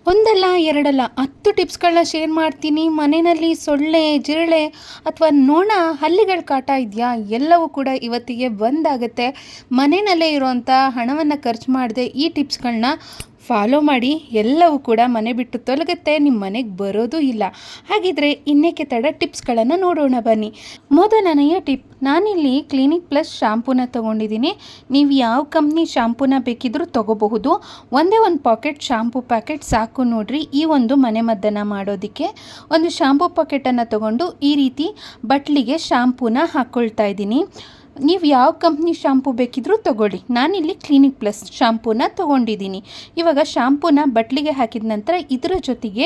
ಒಂದಲ್ಲ ಎರಡಲ್ಲ 10 ಟಿಪ್ಸ್ಗಳನ್ನ ಶೇರ್ ಮಾಡ್ತೀನಿ. ಮನೆಯಲ್ಲಿ ಸೊಳ್ಳೆ, ಜಿರಳೆ ಅಥವಾ ನೊಣ, ಹಲ್ಲಿಗಳ ಕಾಟ ಇದೆಯಾ ಎಲ್ಲವೂ ಕೂಡ ಇವತ್ತಿಗೆ ಬಂದಾಗುತ್ತೆ. ಮನೆಯಲ್ಲೇ ಇರುವಂಥ ಹಣವನ್ನು ಖರ್ಚು ಮಾಡದೆ ಈ ಟಿಪ್ಸ್ಗಳನ್ನ ಫಾಲೋ ಮಾಡಿ, ಎಲ್ಲವೂ ಕೂಡ ಮನೆ ಬಿಟ್ಟು ತೊಲಗುತ್ತೆ, ನಿಮ್ಮ ಮನೆಗೆ ಬರೋದು ಇಲ್ಲ. ಹಾಗಿದ್ರೆ ಇನ್ನೇಕೆ ತಡ, ಟಿಪ್ಸ್ಗಳನ್ನು ನೋಡೋಣ ಬನ್ನಿ. ಮೊದಲನೆಯ ಟಿಪ್, ನಾನಿಲ್ಲಿ ಕ್ಲಿನಿಕ್ ಪ್ಲಸ್ ಶಾಂಪೂನ ತೊಗೊಂಡಿದ್ದೀನಿ. ನೀವು ಯಾವ ಕಂಪ್ನಿ ಶಾಂಪೂನ ಬೇಕಿದ್ರೂ ತೊಗೋಬಹುದು. ಒಂದೇ ಒಂದು ಪಾಕೆಟ್ ಶಾಂಪೂ ಪ್ಯಾಕೆಟ್ ಸಾಕು ನೋಡ್ರಿ. ಈ ಒಂದು ಮನೆಮದ್ದನ್ನು ಮಾಡೋದಕ್ಕೆ ಒಂದು ಶಾಂಪೂ ಪಾಕೆಟನ್ನು ತೊಗೊಂಡು ಈ ರೀತಿ ಬಟ್ಲಿಗೆ ಶಾಂಪೂನ ಹಾಕ್ಕೊಳ್ತಾ ಇದ್ದೀನಿ. ನೀವು ಯಾವ ಕಂಪ್ನಿ ಶಾಂಪೂ ಬೇಕಿದ್ರೂ ತೊಗೊಳ್ಳಿ. ನಾನಿಲ್ಲಿ ಕ್ಲಿನಿಕ್ ಪ್ಲಸ್ ಶಾಂಪೂನ ತೊಗೊಂಡಿದ್ದೀನಿ. ಇವಾಗ ಶಾಂಪೂನ ಬಟ್ಲಿಗೆ ಹಾಕಿದ ನಂತರ ಇದರ ಜೊತೆಗೆ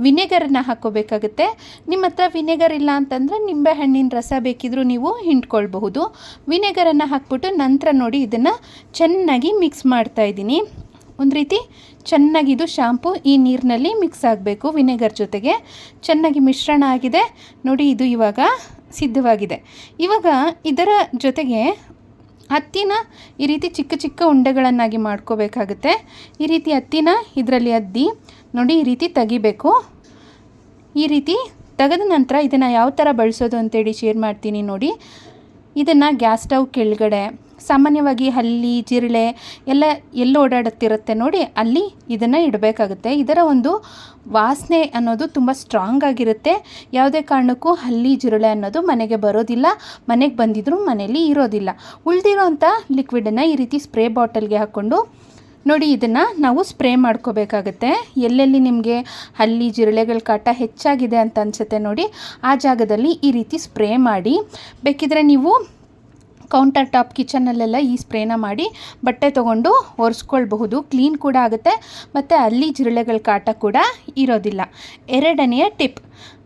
ವಿನೆಗರನ್ನು ಹಾಕ್ಕೋಬೇಕಾಗುತ್ತೆ. ನಿಮ್ಮ ಹತ್ರ ವಿನೆಗರ್ ಇಲ್ಲ ಅಂತಂದರೆ ನಿಂಬೆಹಣ್ಣಿನ ರಸ ಬೇಕಿದ್ರೂ ನೀವು ಹಿಂಡ್ಕೊಳ್ಬಹುದು. ವಿನೆಗರನ್ನು ಹಾಕ್ಬಿಟ್ಟು ನಂತರ ನೋಡಿ ಇದನ್ನು ಚೆನ್ನಾಗಿ ಮಿಕ್ಸ್ ಮಾಡ್ತಾಯಿದ್ದೀನಿ. ಒಂದು ರೀತಿ ಚೆನ್ನಾಗಿ ಇದು ಶಾಂಪೂ ಈ ನೀರಿನಲ್ಲಿ ಮಿಕ್ಸ್ ಆಗಬೇಕು. ವಿನೆಗರ್ ಜೊತೆಗೆ ಚೆನ್ನಾಗಿ ಮಿಶ್ರಣ ಆಗಿದೆ ನೋಡಿ. ಇದು ಇವಾಗ ಸಿದ್ಧವಾಗಿದೆ. ಇವಾಗ ಇದರ ಜೊತೆಗೆ ಹತ್ತಿನ ಈ ರೀತಿ ಚಿಕ್ಕ ಚಿಕ್ಕ ಉಂಡೆಗಳನ್ನಾಗಿ ಮಾಡ್ಕೋಬೇಕಾಗುತ್ತೆ. ಈ ರೀತಿ ಹತ್ತಿನ ಇದರಲ್ಲಿ ಅದ್ದಿ ನೋಡಿ ಈ ರೀತಿ ತೆಗಿಬೇಕು. ಈ ರೀತಿ ತೆಗೆದ ನಂತರ ಇದನ್ನು ಯಾವ ಥರ ಬಳಸೋದು ಅಂತೇಳಿ ಶೇರ್ ಮಾಡ್ತೀನಿ ನೋಡಿ. ಇದನ್ನು ಗ್ಯಾಸ್ ಸ್ಟವ್ ಕೆಳಗಡೆ, ಸಾಮಾನ್ಯವಾಗಿ ಹಲ್ಲಿ, ಜಿರಳೆ ಎಲ್ಲ ಎಲ್ಲಿ ಓಡಾಡುತ್ತಿರುತ್ತೆ ನೋಡಿ, ಅಲ್ಲಿ ಇದನ್ನು ಇಡಬೇಕಾಗುತ್ತೆ. ಇದರ ಒಂದು ವಾಸನೆ ಅನ್ನೋದು ತುಂಬ ಸ್ಟ್ರಾಂಗ್ ಆಗಿರುತ್ತೆ. ಯಾವುದೇ ಕಾರಣಕ್ಕೂ ಹಲ್ಲಿ, ಜಿರಳೆ ಅನ್ನೋದು ಮನೆಗೆ ಬರೋದಿಲ್ಲ. ಮನೆಗೆ ಬಂದಿದ್ರೂ ಮನೆಯಲ್ಲಿ ಇರೋದಿಲ್ಲ. ಉಳಿದಿರೋಂಥ ಲಿಕ್ವಿಡನ್ನು ಈ ರೀತಿ ಸ್ಪ್ರೇ ಬಾಟಲ್ಗೆ ಹಾಕ್ಕೊಂಡು ನೋಡಿ ಇದನ್ನು ನಾವು ಸ್ಪ್ರೇ ಮಾಡ್ಕೋಬೇಕಾಗತ್ತೆ. ಎಲ್ಲೆಲ್ಲಿ ನಿಮಗೆ ಹಲ್ಲಿ, ಜಿರಳೆಗಳ ಕಾಟ ಹೆಚ್ಚಾಗಿದೆ ಅಂತ ಅನಿಸುತ್ತೆ ನೋಡಿ, ಆ ಜಾಗದಲ್ಲಿ ಈ ರೀತಿ ಸ್ಪ್ರೇ ಮಾಡಿ. ಬೇಕಿದ್ರೆ ನೀವು ಕೌಂಟರ್ ಟಾಪ್ ಕಿಚನಲ್ಲೆಲ್ಲ ಈ ಸ್ಪ್ರೇನ ಮಾಡಿ ಬಟ್ಟೆ ತೊಗೊಂಡು ಒರೆಸ್ಕೊಳ್ಬಹುದು. ಕ್ಲೀನ್ ಕೂಡ ಆಗುತ್ತೆ ಮತ್ತು ಅಲ್ಲಿ ಜಿರಳೆಗಳ ಕಾಟ ಕೂಡ ಇರೋದಿಲ್ಲ. ಎರಡನೆಯ ಟಿಪ್,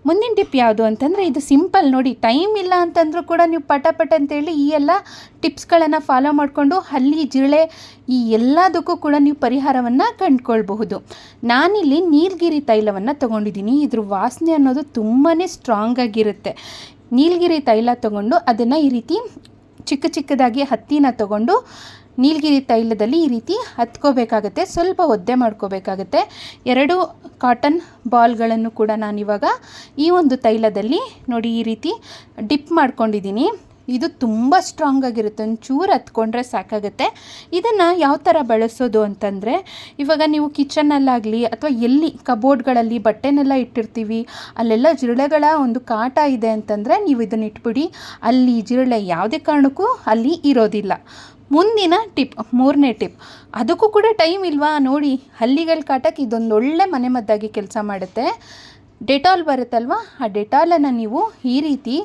ಮುಂದಿನ ಟಿಪ್ ಯಾವುದು ಅಂತಂದರೆ ಇದು ಸಿಂಪಲ್ ನೋಡಿ. ಟೈಮ್ ಇಲ್ಲ ಅಂತಂದರೂ ಕೂಡ ನೀವು ಪಟ ಅಂತೇಳಿ ಈ ಎಲ್ಲ ಟಿಪ್ಸ್ಗಳನ್ನು ಫಾಲೋ ಮಾಡಿಕೊಂಡು ಹಲ್ಲಿ, ಜಿರಳೆ ಈ ಎಲ್ಲದಕ್ಕೂ ಕೂಡ ನೀವು ಪರಿಹಾರವನ್ನು ಕಂಡುಕೊಳ್ಬಹುದು. ನಾನಿಲ್ಲಿ ನೀಲಗಿರಿ ತೈಲವನ್ನು ತೊಗೊಂಡಿದ್ದೀನಿ. ಇದ್ರ ವಾಸನೆ ಅನ್ನೋದು ತುಂಬಾ ಸ್ಟ್ರಾಂಗ್ ಆಗಿರುತ್ತೆ. ನೀಲಗಿರಿ ತೈಲ ತೊಗೊಂಡು ಅದನ್ನು ಈ ರೀತಿ ಚಿಕ್ಕ ಚಿಕ್ಕದಾಗಿ ಹತ್ತಿನ ತೊಗೊಂಡು ನೀಲಗಿರಿ ತೈಲದಲ್ಲಿ ಈ ರೀತಿ ಹತ್ಕೋಬೇಕಾಗತ್ತೆ. ಸ್ವಲ್ಪ ಒದ್ದೆ ಮಾಡ್ಕೋಬೇಕಾಗತ್ತೆ. 2 ಕಾಟನ್ ಬಾಲ್ಗಳನ್ನು ಕೂಡ ನಾನಿವಾಗ ಈ ಒಂದು ತೈಲದಲ್ಲಿ ನೋಡಿ ಈ ರೀತಿ ಡಿಪ್ ಮಾಡ್ಕೊಂಡಿದ್ದೀನಿ. ಇದು ತುಂಬ ಸ್ಟ್ರಾಂಗ್ ಆಗಿರುತ್ತೆ. ಒಂಚೂರು ಹತ್ಕೊಂಡ್ರೆ ಸಾಕಾಗುತ್ತೆ. ಇದನ್ನು ಯಾವ ಥರ ಬಳಸೋದು ಅಂತಂದರೆ, ಇವಾಗ ನೀವು ಕಿಚನ್ನಲ್ಲಾಗಲಿ ಅಥವಾ ಎಲ್ಲಿ ಕಬೋರ್ಡ್ಗಳಲ್ಲಿ ಬಟ್ಟೆನೆಲ್ಲ ಇಟ್ಟಿರ್ತೀವಿ, ಅಲ್ಲೆಲ್ಲ ಜಿರಳೆಗಳ ಒಂದು ಕಾಟ ಇದೆ ಅಂತಂದರೆ ನೀವು ಇದನ್ನು ಇಟ್ಬಿಡಿ. ಅಲ್ಲಿ ಜಿರಳೆ ಯಾವುದೇ ಕಾರಣಕ್ಕೂ ಅಲ್ಲಿ ಇರೋದಿಲ್ಲ. ಮುಂದಿನ ಟಿಪ್, 3ನೇ ಟಿಪ್, ಅದಕ್ಕೂ ಕೂಡ ಟೈಮ್ ಇಲ್ವಾ ನೋಡಿ, ಹಲ್ಲಿಗಳ ಕಾಟಕ್ಕೆ ಇದೊಂದು ಒಳ್ಳೆ ಮನೆಮದ್ದಾಗಿ ಕೆಲಸ ಮಾಡುತ್ತೆ. ಡೆಟಾಲ್ ಬರುತ್ತಲ್ವ, ಆ ಡೆಟಾಲನ್ನು ನೀವು ಈ ರೀತಿ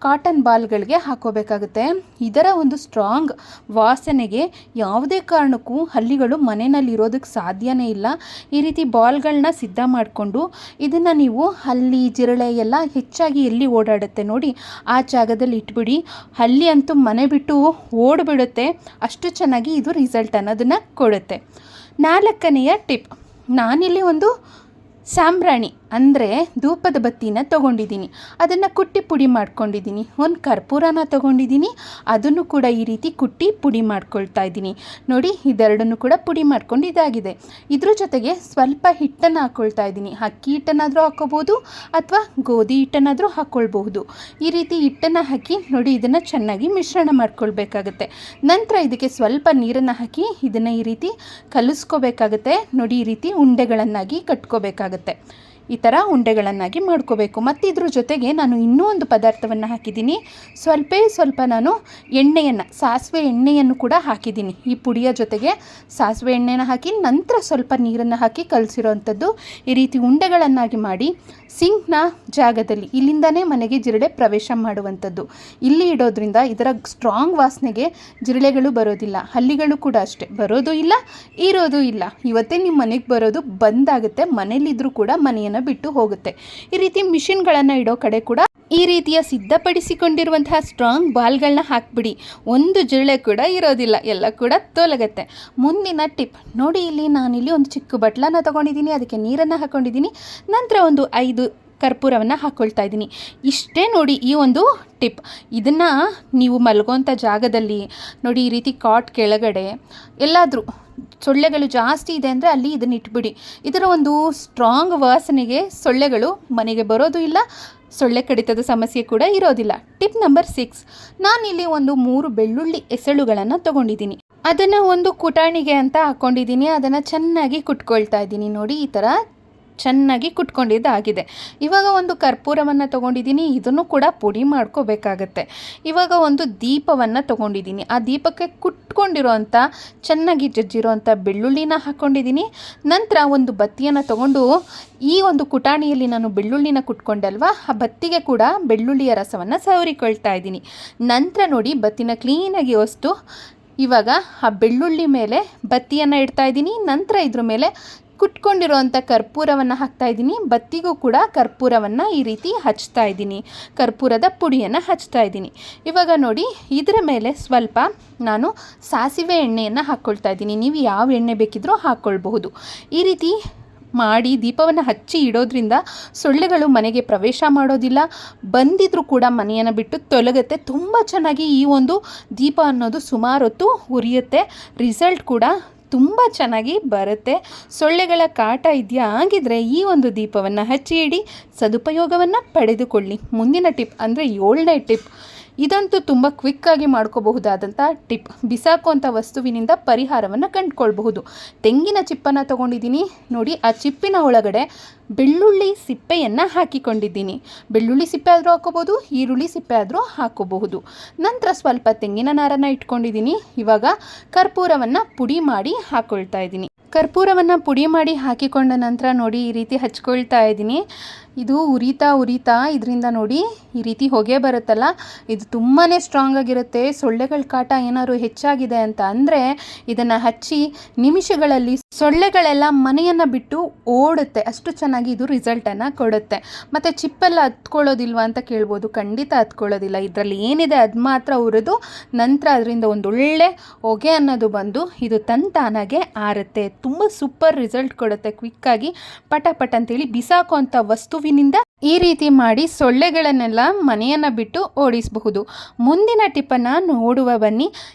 ಕಾಟನ್ ಬಾಲ್ಗಳಿಗೆ ಹಾಕೋಬೇಕಾಗುತ್ತೆ. ಇದರ ಒಂದು ಸ್ಟ್ರಾಂಗ್ ವಾಸನೆಗೆ ಯಾವುದೇ ಕಾರಣಕ್ಕೂ ಹಲ್ಲಿಗಳು ಮನೆಯಲ್ಲಿ ಇರೋದಕ್ಕೆ ಸಾಧ್ಯನೇ ಇಲ್ಲ. ಈ ರೀತಿ ಬಾಲ್ಗಳನ್ನ ಸಿದ್ಧ ಮಾಡಿಕೊಂಡು ಇದನ್ನು ನೀವು ಹಲ್ಲಿ, ಜಿರಳೆ ಎಲ್ಲ ಹೆಚ್ಚಾಗಿ ಎಲ್ಲಿ ಓಡಾಡುತ್ತೆ ನೋಡಿ, ಆ ಜಾಗದಲ್ಲಿ ಇಟ್ಬಿಡಿ. ಹಲ್ಲಿ ಅಂತೂ ಮನೆ ಬಿಟ್ಟು ಓಡಿಬಿಡುತ್ತೆ. ಅಷ್ಟು ಚೆನ್ನಾಗಿ ಇದು ರಿಸಲ್ಟ್ ಅನ್ನೋದನ್ನು ಕೊಡುತ್ತೆ. 4ನೆಯ ಟಿಪ್, ನಾನಿಲ್ಲಿ ಒಂದು ಸಾಂಬ್ರಾಣಿ ಅಂದರೆ ಧೂಪದ ಬತ್ತಿನ ತೊಗೊಂಡಿದ್ದೀನಿ. ಅದನ್ನು ಕುಟ್ಟಿ ಪುಡಿ ಮಾಡ್ಕೊಂಡಿದ್ದೀನಿ. ಒಂದು ಕರ್ಪೂರನ ತೊಗೊಂಡಿದ್ದೀನಿ. ಅದನ್ನು ಕೂಡ ಈ ರೀತಿ ಕುಟ್ಟಿ ಪುಡಿ ಮಾಡ್ಕೊಳ್ತಾ ಇದ್ದೀನಿ ನೋಡಿ. ಇದೆರಡನ್ನು ಕೂಡ ಪುಡಿ ಮಾಡ್ಕೊಂಡು ಇದಾಗಿದೆ. ಇದ್ರ ಜೊತೆಗೆ ಸ್ವಲ್ಪ ಹಿಟ್ಟನ್ನು ಹಾಕ್ಕೊಳ್ತಾ ಇದ್ದೀನಿ. ಅಕ್ಕಿ ಹಿಟ್ಟನ್ನಾದರೂ ಹಾಕ್ಕೋಬೋದು ಅಥವಾ ಗೋಧಿ ಹಿಟ್ಟನ್ನಾದರೂ ಹಾಕ್ಕೊಳ್ಬಹುದು. ಈ ರೀತಿ ಹಿಟ್ಟನ್ನು ಹಾಕಿ ನೋಡಿ ಇದನ್ನು ಚೆನ್ನಾಗಿ ಮಿಶ್ರಣ ಮಾಡ್ಕೊಳ್ಬೇಕಾಗತ್ತೆ. ನಂತರ ಇದಕ್ಕೆ ಸ್ವಲ್ಪ ನೀರನ್ನು ಹಾಕಿ ಇದನ್ನು ಈ ರೀತಿ ಕಲಿಸ್ಕೋಬೇಕಾಗತ್ತೆ ನೋಡಿ. ಈ ರೀತಿ ಉಂಡೆಗಳನ್ನಾಗಿ ಕಟ್ಕೋಬೇಕಾಗತ್ತೆ. ಈ ಥರ ಉಂಡೆಗಳನ್ನಾಗಿ ಮಾಡ್ಕೋಬೇಕು. ಮತ್ತು ಇದ್ರ ಜೊತೆಗೆ ನಾನು ಇನ್ನೂ ಒಂದು ಪದಾರ್ಥವನ್ನು ಹಾಕಿದ್ದೀನಿ. ಸ್ವಲ್ಪ ನಾನು ಎಣ್ಣೆಯನ್ನು, ಸಾಸಿವೆ ಎಣ್ಣೆಯನ್ನು ಕೂಡ ಹಾಕಿದ್ದೀನಿ. ಈ ಪುಡಿಯ ಜೊತೆಗೆ ಸಾಸಿವೆ ಎಣ್ಣೆನ ಹಾಕಿ ನಂತರ ಸ್ವಲ್ಪ ನೀರನ್ನು ಹಾಕಿ ಕಲಸಿರೋವಂಥದ್ದು. ಈ ರೀತಿ ಉಂಡೆಗಳನ್ನಾಗಿ ಮಾಡಿ ಸಿಂಕ್ನ ಜಾಗದಲ್ಲಿ, ಇಲ್ಲಿಂದನೇ ಮನೆಗೆ ಜಿರಳೆ ಪ್ರವೇಶ ಮಾಡುವಂಥದ್ದು. ಇಲ್ಲಿ ಇಡೋದ್ರಿಂದ ಇದರ ಸ್ಟ್ರಾಂಗ್ ವಾಸನೆಗೆ ಜಿರಳೆಗಳು ಬರೋದಿಲ್ಲ. ಹಲ್ಲಿಗಳು ಕೂಡ ಅಷ್ಟೇ ಬರೋದು ಇಲ್ಲ, ಇರೋದು ಇಲ್ಲ. ಇವತ್ತೇ ನಿಮ್ಮ ಮನೆಗೆ ಬರೋದು ಬಂದಾಗುತ್ತೆ. ಮನೇಲಿದ್ದರೂ ಕೂಡ ಮನೆಯನ್ನು ಬಿಟ್ಟು ಹೋಗುತ್ತೆ. ಈ ರೀತಿ ಮಿಷಿನ್ಗಳನ್ನು ಇಡೋ ಕಡೆ ಕೂಡ ಈ ರೀತಿಯ ಸಿದ್ಧಪಡಿಸಿಕೊಂಡಿರುವಂತಹ ಸ್ಟ್ರಾಂಗ್ ಬಾಲ್ಗಳನ್ನ ಹಾಕ್ಬಿಡಿ. ಒಂದು ಜಿರಳೆ ಕೂಡ ಇರೋದಿಲ್ಲ, ಎಲ್ಲ ಕೂಡ ತೊಲಗುತ್ತೆ. ಮುಂದಿನ ಟಿಪ್ ನೋಡಿ, ಇಲ್ಲಿ ನಾನಿಲ್ಲಿ ಒಂದು ಚಿಕ್ಕ ಬಟ್ಲನ್ನು ತೊಗೊಂಡಿದ್ದೀನಿ. ಅದಕ್ಕೆ ನೀರನ್ನು ಹಾಕ್ಕೊಂಡಿದ್ದೀನಿ. ನಂತರ ಒಂದು 5 ಕರ್ಪೂರವನ್ನು ಹಾಕ್ಕೊಳ್ತಾ ಇದ್ದೀನಿ. ಇಷ್ಟೇ ನೋಡಿ ಈ ಒಂದು ಟಿಪ್. ಇದನ್ನು ನೀವು ಮಲಗೋಂಥ ಜಾಗದಲ್ಲಿ ನೋಡಿ, ಈ ರೀತಿ ಕಾಟ್ ಕೆಳಗಡೆ ಎಲ್ಲಾದರೂ ಸೊಳ್ಳೆಗಳು ಜಾಸ್ತಿ ಇದೆ ಅಂದರೆ ಅಲ್ಲಿ ಇದನ್ನು ಇಟ್ಬಿಡಿ. ಇದರ ಒಂದು ಸ್ಟ್ರಾಂಗ್ ವಾಸನೆಗೆ ಸೊಳ್ಳೆಗಳು ಮನೆಗೆ ಬರೋದು ಇಲ್ಲ, ಸೊಳ್ಳೆ ಕಡಿತದ ಸಮಸ್ಯೆ ಕೂಡ ಇರೋದಿಲ್ಲ. ಟಿಪ್ ನಂಬರ್ 6, ನಾನಿಲ್ಲಿ ಒಂದು 3 ಬೆಳ್ಳುಳ್ಳಿ ಎಸಳುಗಳನ್ನು ತೊಗೊಂಡಿದ್ದೀನಿ. ಅದನ್ನು ಒಂದು ಕುಟಾಣಿಗೆ ಅಂತ ಹಾಕ್ಕೊಂಡಿದ್ದೀನಿ. ಅದನ್ನು ಚೆನ್ನಾಗಿ ಕುಟ್ಕೊಳ್ತಾ ಇದ್ದೀನಿ. ನೋಡಿ, ಈ ಥರ ಚೆನ್ನಾಗಿ ಕುಟ್ಕೊಂಡಿದ್ದಾಗಿದೆ. ಇವಾಗ ಒಂದು ಕರ್ಪೂರವನ್ನು ತೊಗೊಂಡಿದ್ದೀನಿ. ಇದನ್ನು ಕೂಡ ಪುಡಿ ಮಾಡ್ಕೋಬೇಕಾಗತ್ತೆ. ಇವಾಗ ಒಂದು ದೀಪವನ್ನು ತೊಗೊಂಡಿದ್ದೀನಿ. ಆ ದೀಪಕ್ಕೆ ಕುಟ್ಕೊಂಡಿರೋಂಥ ಚೆನ್ನಾಗಿ ಜಜ್ಜಿರೋಂಥ ಬೆಳ್ಳುಳ್ಳಿನ ಹಾಕ್ಕೊಂಡಿದ್ದೀನಿ. ನಂತರ ಒಂದು ಬತ್ತಿಯನ್ನು ತೊಗೊಂಡು ಈ ಒಂದು ಕುಟಾಣಿಯಲ್ಲಿ ನಾನು ಬೆಳ್ಳುಳ್ಳಿನ ಕುಟ್ಕೊಂಡೆ ಅಲ್ವಾ, ಆ ಬತ್ತಿಗೆ ಕೂಡ ಬೆಳ್ಳುಳ್ಳಿಯ ರಸವನ್ನು ಸವರಿಕೊಳ್ತಾ ಇದ್ದೀನಿ. ನಂತರ ನೋಡಿ, ಬತ್ತಿನ ಕ್ಲೀನಾಗಿ ಒರೆಸ್ತು ಇವಾಗ ಆ ಬೆಳ್ಳುಳ್ಳಿ ಮೇಲೆ ಬತ್ತಿಯನ್ನು ಇಡ್ತಾ ಇದ್ದೀನಿ. ನಂತರ ಇದ್ರ ಮೇಲೆ ಕುಟ್ಕೊಂಡಿರೋವಂಥ ಕರ್ಪೂರವನ್ನು ಹಾಕ್ತಾ ಇದ್ದೀನಿ. ಬತ್ತಿಗೂ ಕೂಡ ಕರ್ಪೂರವನ್ನು ಈ ರೀತಿ ಹಚ್ತಾ ಇದ್ದೀನಿ. ಕರ್ಪೂರದ ಪುಡಿಯನ್ನು ಹಚ್ತಾ ಇದ್ದೀನಿ. ಇವಾಗ ನೋಡಿ, ಇದರ ಮೇಲೆ ಸ್ವಲ್ಪ ನಾನು ಸಾಸಿವೆ ಎಣ್ಣೆಯನ್ನು ಹಾಕ್ಕೊಳ್ತಾ ಇದ್ದೀನಿ. ನೀವು ಯಾವ ಎಣ್ಣೆ ಬೇಕಿದ್ರೂ ಹಾಕ್ಕೊಳ್ಬಹುದು. ಈ ರೀತಿ ಮಾಡಿ ದೀಪವನ್ನು ಹಚ್ಚಿ ಇಡೋದ್ರಿಂದ ಸೊಳ್ಳೆಗಳು ಮನೆಗೆ ಪ್ರವೇಶ ಮಾಡೋದಿಲ್ಲ. ಬಂದಿದ್ರೂ ಕೂಡ ಮನೆಯನ್ನು ಬಿಟ್ಟು ತೊಲಗುತ್ತೆ. ತುಂಬ ಚೆನ್ನಾಗಿ ಈ ಒಂದು ದೀಪ ಅನ್ನೋದು ಸುಮಾರು ಹೊತ್ತು ಉರಿಯುತ್ತೆ. ರಿಸಲ್ಟ್ ಕೂಡ ತುಂಬ ಚೆನ್ನಾಗಿ ಬರುತ್ತೆ. ಸೊಳ್ಳೆಗಳ ಕಾಟ ಇದೆಯಾ ಆಗಿದ್ರೆ ಈ ಒಂದು ದೀಪವನ್ನು ಹಚ್ಚಿ ಇಡಿ, ಸದುಪಯೋಗವನ್ನು ಪಡೆದುಕೊಳ್ಳಿ. ಮುಂದಿನ ಟಿಪ್ ಅಂದರೆ 7ನೇ ಟಿಪ್. ಇದಂತೂ ತುಂಬ ಕ್ವಿಕ್ಕಾಗಿ ಮಾಡ್ಕೋಬಹುದಾದಂಥ ಟಿಪ್. ಬಿಸಾಕುವಂಥ ವಸ್ತುವಿನಿಂದ ಪರಿಹಾರವನ್ನು ಕಂಡುಕೊಳ್ಬಹುದು. ತೆಂಗಿನ ಚಿಪ್ಪನ್ನು ತೊಗೊಂಡಿದ್ದೀನಿ. ನೋಡಿ, ಆ ಚಿಪ್ಪಿನ ಒಳಗಡೆ ಬೆಳ್ಳುಳ್ಳಿ ಸಿಪ್ಪೆಯನ್ನು ಹಾಕಿಕೊಂಡಿದ್ದೀನಿ. ಬೆಳ್ಳುಳ್ಳಿ ಸಿಪ್ಪೆ ಆದರೂ ಹಾಕೋಬೋದು, ಈರುಳ್ಳಿ ಸಿಪ್ಪೆ ಆದರೂ ಹಾಕೋಬಹುದು. ನಂತರ ಸ್ವಲ್ಪ ತೆಂಗಿನ ನಾರನ್ನು ಇಟ್ಕೊಂಡಿದ್ದೀನಿ. ಇವಾಗ ಕರ್ಪೂರವನ್ನು ಪುಡಿ ಮಾಡಿ ಹಾಕ್ಕೊಳ್ತಾ ಇದ್ದೀನಿ. ಕರ್ಪೂರವನ್ನು ಪುಡಿ ಮಾಡಿ ಹಾಕಿಕೊಂಡ ನಂತರ ನೋಡಿ, ಈ ರೀತಿ ಹಚ್ಕೊಳ್ತಾ ಇದ್ದೀನಿ. ಇದು ಉರಿತಾ ಇದರಿಂದ ನೋಡಿ ಈ ರೀತಿ ಹೊಗೆ ಬರುತ್ತಲ್ಲ, ಇದು ತುಂಬಾ ಸ್ಟ್ರಾಂಗ್ ಆಗಿರುತ್ತೆ. ಸೊಳ್ಳೆಗಳ ಕಾಟ ಏನಾದ್ರು ಹೆಚ್ಚಾಗಿದೆ ಅಂತ ಅಂದರೆ ಇದನ್ನು ಹಚ್ಚಿ ನಿಮಿಷಗಳಲ್ಲಿ ಸೊಳ್ಳೆಗಳೆಲ್ಲ ಮನೆಯನ್ನು ಬಿಟ್ಟು ಓಡುತ್ತೆ. ಅಷ್ಟು ಚೆನ್ನಾಗಿ ಇದು ರಿಸಲ್ಟನ್ನು ಕೊಡುತ್ತೆ. ಮತ್ತು ಚಿಪ್ಪೆಲ್ಲ ಹತ್ಕೊಳ್ಳೋದಿಲ್ವಾ ಅಂತ ಕೇಳ್ಬೋದು. ಖಂಡಿತ ಹತ್ಕೊಳ್ಳೋದಿಲ್ಲ. ಇದರಲ್ಲಿ ಏನಿದೆ ಅದು ಮಾತ್ರ ಉರಿದು ನಂತರ ಅದರಿಂದ ಒಂದೊಳ್ಳೆ ಹೊಗೆ ಅನ್ನೋದು ಬಂದು ಇದು ತಂತಾನಾಗೆ ಆರುತ್ತೆ. ತುಂಬ ಸೂಪರ್ ರಿಸಲ್ಟ್ ಕೊಡುತ್ತೆ. ಕ್ವಿಕ್ಕಾಗಿ ಪಟ ಅಂತೇಳಿ ಬಿಸಾಕುವಂಥ ವಸ್ತುವಿನಿಂದ ಈ ರೀತಿ ಮಾಡಿ ಸೊಳ್ಳೆಗಳನ್ನೆಲ್ಲ ಮನೆಯನ್ನು ಬಿಟ್ಟು ಓಡಿಸಬಹುದು. ಮುಂದಿನ ಟಿಪ್ಪನ್ನು ನೋಡುವ ಬನ್ನಿ.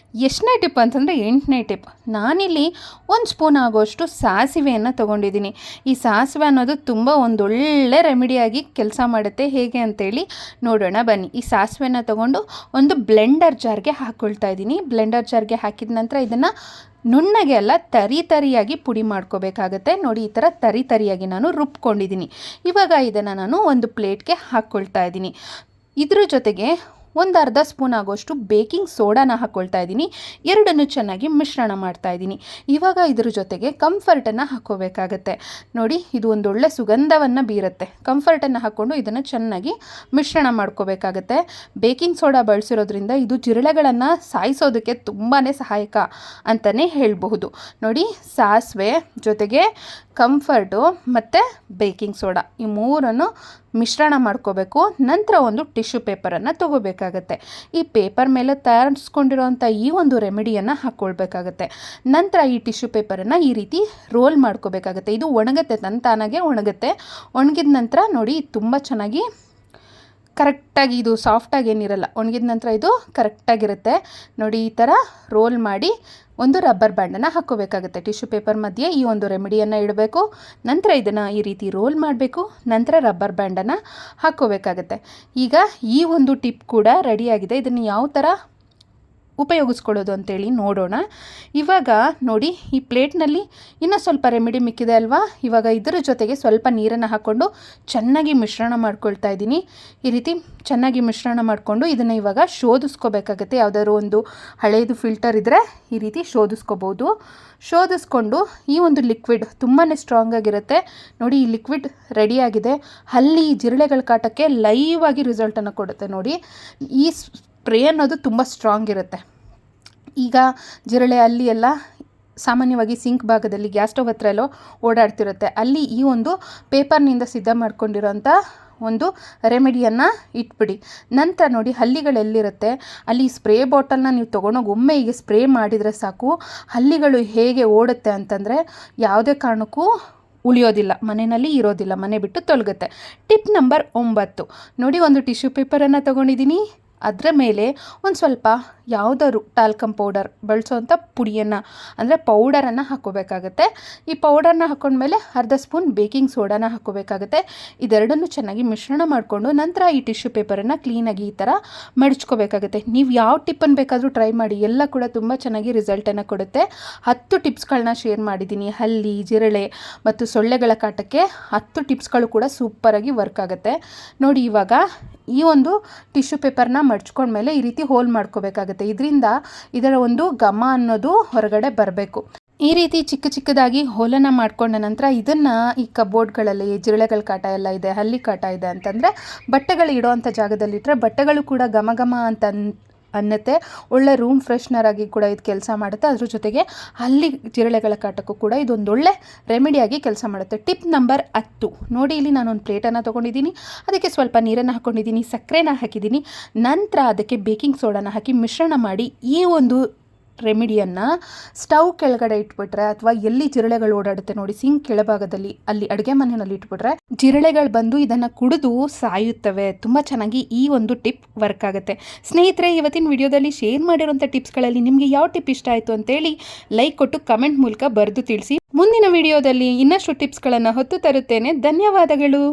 ಎಷ್ಟನೇ ಟಿಪ್ ಅಂತಂದರೆ 8ನೇ ಟಿಪ್. ನಾನಿಲ್ಲಿ 1 ಸ್ಪೂನ್ ಆಗೋಷ್ಟು ಸಾಸಿವೆಯನ್ನು ತೊಗೊಂಡಿದ್ದೀನಿ. ಈ ಸಾಸಿವೆ ಅನ್ನೋದು ತುಂಬ ಒಂದೊಳ್ಳೆ ರೆಮಿಡಿಯಾಗಿ ಕೆಲಸ ಮಾಡುತ್ತೆ. ಹೇಗೆ ಅಂತೇಳಿ ನೋಡೋಣ ಬನ್ನಿ. ಈ ಸಾಸಿವೆನ ತೊಗೊಂಡು ಒಂದು ಬ್ಲೆಂಡರ್ ಜಾರ್ಗೆ ಹಾಕ್ಕೊಳ್ತಾ ಇದ್ದೀನಿ. ಬ್ಲೆಂಡರ್ ಜಾರ್ಗೆ ಹಾಕಿದ ನಂತರ ಇದನ್ನು ನುಣ್ಣಗೆ ಅಲ್ಲ, ತರಿಯಾಗಿ ಪುಡಿ ಮಾಡ್ಕೋಬೇಕಾಗತ್ತೆ. ನೋಡಿ, ಈ ಥರ ತರಿಯಾಗಿ ನಾನು ರುಬ್ಕೊಂಡಿದ್ದೀನಿ. ಇವಾಗ ಇದನ್ನು ನಾನು ಒಂದು ಪ್ಲೇಟ್ಗೆ ಹಾಕ್ಕೊಳ್ತಾ ಇದ್ದೀನಿ. ಇದ್ರ ಜೊತೆಗೆ ಒಂದು ಅರ್ಧ ಸ್ಪೂನ್ ಆಗೋಷ್ಟು ಬೇಕಿಂಗ್ ಸೋಡಾನ ಹಾಕ್ಕೊಳ್ತಾ ಇದ್ದೀನಿ. ಎರಡನ್ನು ಚೆನ್ನಾಗಿ ಮಿಶ್ರಣ ಮಾಡ್ತಾ ಇದ್ದೀನಿ. ಇವಾಗ ಇದ್ರ ಜೊತೆಗೆ ಕಂಫರ್ಟನ್ನು ಹಾಕ್ಕೋಬೇಕಾಗತ್ತೆ. ನೋಡಿ, ಇದು ಒಂದೊಳ್ಳೆ ಸುಗಂಧವನ್ನು ಬೀರುತ್ತೆ. ಕಂಫರ್ಟನ್ನು ಹಾಕ್ಕೊಂಡು ಇದನ್ನು ಚೆನ್ನಾಗಿ ಮಿಶ್ರಣ ಮಾಡ್ಕೋಬೇಕಾಗತ್ತೆ. ಬೇಕಿಂಗ್ ಸೋಡಾ ಬಳಸಿರೋದ್ರಿಂದ ಇದು ಜಿರಳೆಗಳನ್ನು ಸಾಯಿಸೋದಕ್ಕೆ ತುಂಬಾ ಸಹಾಯಕ ಅಂತಲೇ ಹೇಳಬಹುದು. ನೋಡಿ, ಸಾಸಿವೆ ಜೊತೆಗೆ ಕಂಫರ್ಟು ಮತ್ತು ಬೇಕಿಂಗ್ ಸೋಡಾ ಈ ಮೂರನ್ನು ಮಿಶ್ರಣ ಮಾಡ್ಕೋಬೇಕು. ನಂತರ ಒಂದು ಟಿಶ್ಯೂ ಪೇಪರನ್ನು ತೊಗೋಬೇಕಾಗತ್ತೆ. ಈ ಪೇಪರ್ ಮೇಲೆ ತಯಾರಿಸ್ಕೊಂಡಿರೋಂಥ ಈ ಒಂದು ರೆಮಿಡಿಯನ್ನು ಹಾಕ್ಕೊಳ್ಬೇಕಾಗತ್ತೆ. ನಂತರ ಈ ಟಿಶ್ಯೂ ಪೇಪರನ್ನು ಈ ರೀತಿ ರೋಲ್ ಮಾಡ್ಕೋಬೇಕಾಗತ್ತೆ. ಇದು ಒಣಗುತ್ತೆ, ತಾನಾಗೆ ಒಣಗುತ್ತೆ. ಒಣಗಿದ ನಂತರ ನೋಡಿ, ತುಂಬ ಚೆನ್ನಾಗಿ ಕರೆಕ್ಟಾಗಿ ಇದು ಸಾಫ್ಟಾಗಿ ಏನಿರಲ್ಲ, ಒಣಗಿದ ನಂತರ ಇದು ಕರೆಕ್ಟಾಗಿರುತ್ತೆ. ನೋಡಿ, ಈ ಥರ ರೋಲ್ ಮಾಡಿ ಒಂದು ರಬ್ಬರ್ ಬ್ಯಾಂಡನ್ನು ಹಾಕ್ಕೋಬೇಕಾಗುತ್ತೆ. ಟಿಶ್ಯೂ ಪೇಪರ್ ಮಧ್ಯೆ ಈ ಒಂದು ರೆಮಿಡಿಯನ್ನು ಇಡಬೇಕು. ನಂತರ ಇದನ್ನು ಈ ರೀತಿ ರೋಲ್ ಮಾಡಬೇಕು. ನಂತರ ರಬ್ಬರ್ ಬ್ಯಾಂಡನ್ನು ಹಾಕ್ಕೋಬೇಕಾಗತ್ತೆ. ಈಗ ಈ ಒಂದು ಟಿಪ್ ಕೂಡ ರೆಡಿಯಾಗಿದೆ. ಇದನ್ನು ಯಾವ ಥರ ಉಪಯೋಗಿಸ್ಕೊಳ್ಳೋದು ಅಂತೇಳಿ ನೋಡೋಣ. ಇವಾಗ ನೋಡಿ, ಈ ಪ್ಲೇಟ್ನಲ್ಲಿ ಇನ್ನೂ ಸ್ವಲ್ಪ ರೆಮಿಡಿ ಮಿಕ್ಕಿದೆ ಅಲ್ವಾ. ಇವಾಗ ಇದರ ಜೊತೆಗೆ ಸ್ವಲ್ಪ ನೀರನ್ನು ಹಾಕ್ಕೊಂಡು ಚೆನ್ನಾಗಿ ಮಿಶ್ರಣ ಮಾಡ್ಕೊಳ್ತಾ ಇದ್ದೀನಿ. ಈ ರೀತಿ ಚೆನ್ನಾಗಿ ಮಿಶ್ರಣ ಮಾಡಿಕೊಂಡು ಇದನ್ನು ಇವಾಗ ಶೋಧಿಸ್ಕೋಬೇಕಾಗತ್ತೆ. ಯಾವುದಾದ್ರು ಒಂದು ಹಳೆಯದು ಫಿಲ್ಟರ್ ಇದ್ದರೆ ಈ ರೀತಿ ಶೋಧಿಸ್ಕೋಬೋದು. ಶೋಧಿಸ್ಕೊಂಡು ಈ ಒಂದು ಲಿಕ್ವಿಡ್ ತುಂಬಾ ಸ್ಟ್ರಾಂಗ್ ಆಗಿರುತ್ತೆ. ನೋಡಿ, ಈ ಲಿಕ್ವಿಡ್ ರೆಡಿಯಾಗಿದೆ. ಹಲ್ಲಿ ಜಿರಳೆಗಳ ಕಾಟಕ್ಕೆ ಲೈವ್ ಆಗಿ ರಿಸಲ್ಟನ್ನು ಕೊಡುತ್ತೆ. ನೋಡಿ, ಈ ಸ್ಪ್ರೇ ಅನ್ನೋದು ತುಂಬ ಸ್ಟ್ರಾಂಗ್ ಇರುತ್ತೆ. ಈಗ ಜಿರಳೆ ಅಲ್ಲಿ ಎಲ್ಲ ಸಾಮಾನ್ಯವಾಗಿ ಸಿಂಕ್ ಭಾಗದಲ್ಲಿ ಗ್ಯಾಸ್ ಸ್ಟವ್ ಹತ್ರ ಎಲ್ಲೋ ಓಡಾಡ್ತಿರುತ್ತೆ. ಅಲ್ಲಿ ಈ ಒಂದು ಪೇಪರ್ನಿಂದ ಸಿದ್ಧ ಮಾಡ್ಕೊಂಡಿರೋಂಥ ಒಂದು ರೆಮಿಡಿಯನ್ನು ಇಟ್ಬಿಡಿ. ನಂತರ ನೋಡಿ, ಹಲ್ಲಿಗಳೆಲ್ಲಿರುತ್ತೆ ಅಲ್ಲಿ ಸ್ಪ್ರೇ ಬಾಟಲ್ನ ನೀವು ತೊಗೊಂಡೋಗಿ ಒಮ್ಮೆ ಈಗ ಸ್ಪ್ರೇ ಮಾಡಿದರೆ ಸಾಕು. ಹಲ್ಲಿಗಳು ಹೇಗೆ ಓಡುತ್ತೆ ಅಂತಂದರೆ ಯಾವುದೇ ಕಾರಣಕ್ಕೂ ಉಳಿಯೋದಿಲ್ಲ, ಮನೆಯಲ್ಲಿ ಇರೋದಿಲ್ಲ, ಮನೆ ಬಿಟ್ಟು ತೊಲಗುತ್ತೆ. ಟಿಪ್ ನಂಬರ್ 9 ನೋಡಿ, ಒಂದು ಟಿಶ್ಯೂ ಪೇಪರನ್ನು ತೊಗೊಂಡಿದ್ದೀನಿ. ಅದರ ಮೇಲೆ ಒಂದು ಸ್ವಲ್ಪ ಯಾವುದಾದ್ರು ಟಾಲ್ಕಮ್ ಪೌಡರ್ ಬಳಸೋವಂಥ ಪುಡಿಯನ್ನು ಅಂದರೆ ಪೌಡರನ್ನು ಹಾಕ್ಕೋಬೇಕಾಗತ್ತೆ. ಈ ಪೌಡರ್ನ ಹಾಕ್ಕೊಂಡ್ಮೇಲೆ ಅರ್ಧ ಸ್ಪೂನ್ ಬೇಕಿಂಗ್ ಸೋಡಾನ ಹಾಕ್ಕೋಬೇಕಾಗತ್ತೆ. ಇದೆರಡನ್ನು ಚೆನ್ನಾಗಿ ಮಿಶ್ರಣ ಮಾಡಿಕೊಂಡು ನಂತರ ಈ ಟಿಶ್ಯೂ ಪೇಪರನ್ನು ಕ್ಲೀನಾಗಿ ಈ ಥರ ಮಡಚ್ಕೋಬೇಕಾಗುತ್ತೆ. ನೀವು ಯಾವ ಟಿಪ್ಪನ್ನು ಬೇಕಾದರೂ ಟ್ರೈ ಮಾಡಿ, ಎಲ್ಲ ಕೂಡ ತುಂಬ ಚೆನ್ನಾಗಿ ರಿಸಲ್ಟನ್ನು ಕೊಡುತ್ತೆ. 10 ಟಿಪ್ಸ್ಗಳನ್ನ ಶೇರ್ ಮಾಡಿದ್ದೀನಿ. ಹಲ್ಲಿ, ಜಿರಳೆ ಮತ್ತು ಸೊಳ್ಳೆಗಳ ಕಾಟಕ್ಕೆ 10 ಟಿಪ್ಸ್ಗಳು ಕೂಡ ಸೂಪರಾಗಿ ವರ್ಕ್ ಆಗುತ್ತೆ. ನೋಡಿ, ಇವಾಗ ಈ ಒಂದು ಟಿಶ್ಯೂ ಪೇಪರ್ನ ಮಡ್ಚ್ಕೊಂಡ್ಮೇಲೆ ಈ ರೀತಿ ಹೋಲ್ ಮಾಡ್ಕೋಬೇಕಾಗುತ್ತೆ. ಇದರಿಂದ ಇದರ ಒಂದು ಘಮ ಅನ್ನೋದು ಹೊರಗಡೆ ಬರಬೇಕು. ಈ ರೀತಿ ಚಿಕ್ಕ ಚಿಕ್ಕದಾಗಿ ಹೋಲನ್ನು ಮಾಡ್ಕೊಂಡ ನಂತರ ಇದನ್ನು ಈ ಕಬೋರ್ಡ್ಗಳಲ್ಲಿ ಜಿರಳೆಗಳ ಕಾಟ ಎಲ್ಲ ಇದೆ, ಹಲ್ಲಿ ಕಾಟ ಇದೆ ಅಂತಂದರೆ ಬಟ್ಟೆಗಳು ಇಡೋವಂಥ ಜಾಗದಲ್ಲಿಟ್ಟರೆ ಬಟ್ಟೆಗಳು ಕೂಡ ಘಮ ಘಮ ಅಂತ ಅನ್ನತ್ತೆ. ಒಳ್ಳೆ ರೂಮ್ ಫ್ರೆಶ್ನರ್ ಆಗಿ ಕೂಡ ಇದು ಕೆಲಸ ಮಾಡುತ್ತೆ. ಅದ್ರ ಜೊತೆಗೆ ಹಲ್ಲಿ ಜಿರಳೆಗಳ ಕಾಟಕ್ಕೂ ಕೂಡ ಇದೊಂದೊಳ್ಳೆ ರೆಮಿಡಿಯಾಗಿ ಕೆಲಸ ಮಾಡುತ್ತೆ. ಟಿಪ್ ನಂಬರ್ 10 ನೋಡಿ, ಇಲ್ಲಿ ನಾನೊಂದು ಪ್ಲೇಟನ್ನು ತೊಗೊಂಡಿದ್ದೀನಿ, ಅದಕ್ಕೆ ಸ್ವಲ್ಪ ನೀರನ್ನು ಹಾಕ್ಕೊಂಡಿದ್ದೀನಿ, ಸಕ್ಕರೆನ ಹಾಕಿದ್ದೀನಿ, ನಂತರ ಅದಕ್ಕೆ ಬೇಕಿಂಗ್ ಸೋಡಾನ ಹಾಕಿ ಮಿಶ್ರಣ ಮಾಡಿ ಈ ಒಂದು ರೆಮಿಡಿಯನ್ನು ಸ್ಟವ್ ಕೆಳಗಡೆ ಇಟ್ಬಿಟ್ರೆ ಅಥವಾ ಎಲ್ಲಿ ಜಿರಳೆಗಳು ಓಡಾಡುತ್ತೆ ನೋಡಿ, ಸಿಂಕ್ ಕೆಳಭಾಗದಲ್ಲಿ ಅಲ್ಲಿ ಅಡುಗೆ ಮನೆಯಲ್ಲಿ ಇಟ್ಬಿಟ್ರೆ ಜಿರಳೆಗಳು ಬಂದು ಇದನ್ನು ಕುಡಿದು ಸಾಯುತ್ತವೆ. ತುಂಬ ಚೆನ್ನಾಗಿ ಈ ಒಂದು ಟಿಪ್ ವರ್ಕ್ ಆಗುತ್ತೆ. ಸ್ನೇಹಿತರೆ, ಇವತ್ತಿನ ವಿಡಿಯೋದಲ್ಲಿ ಶೇರ್ ಮಾಡಿರೋಂಥ ಟಿಪ್ಸ್ಗಳಲ್ಲಿ ನಿಮಗೆ ಯಾವ ಟಿಪ್ ಇಷ್ಟ ಆಯಿತು ಅಂತೇಳಿ ಲೈಕ್ ಕೊಟ್ಟು ಕಮೆಂಟ್ ಮೂಲಕ ಬರೆದು ತಿಳಿಸಿ. ಮುಂದಿನ ವಿಡಿಯೋದಲ್ಲಿ ಇನ್ನಷ್ಟು ಟಿಪ್ಸ್ಗಳನ್ನು ಹೊತ್ತು ತರುತ್ತೇನೆ. ಧನ್ಯವಾದಗಳು.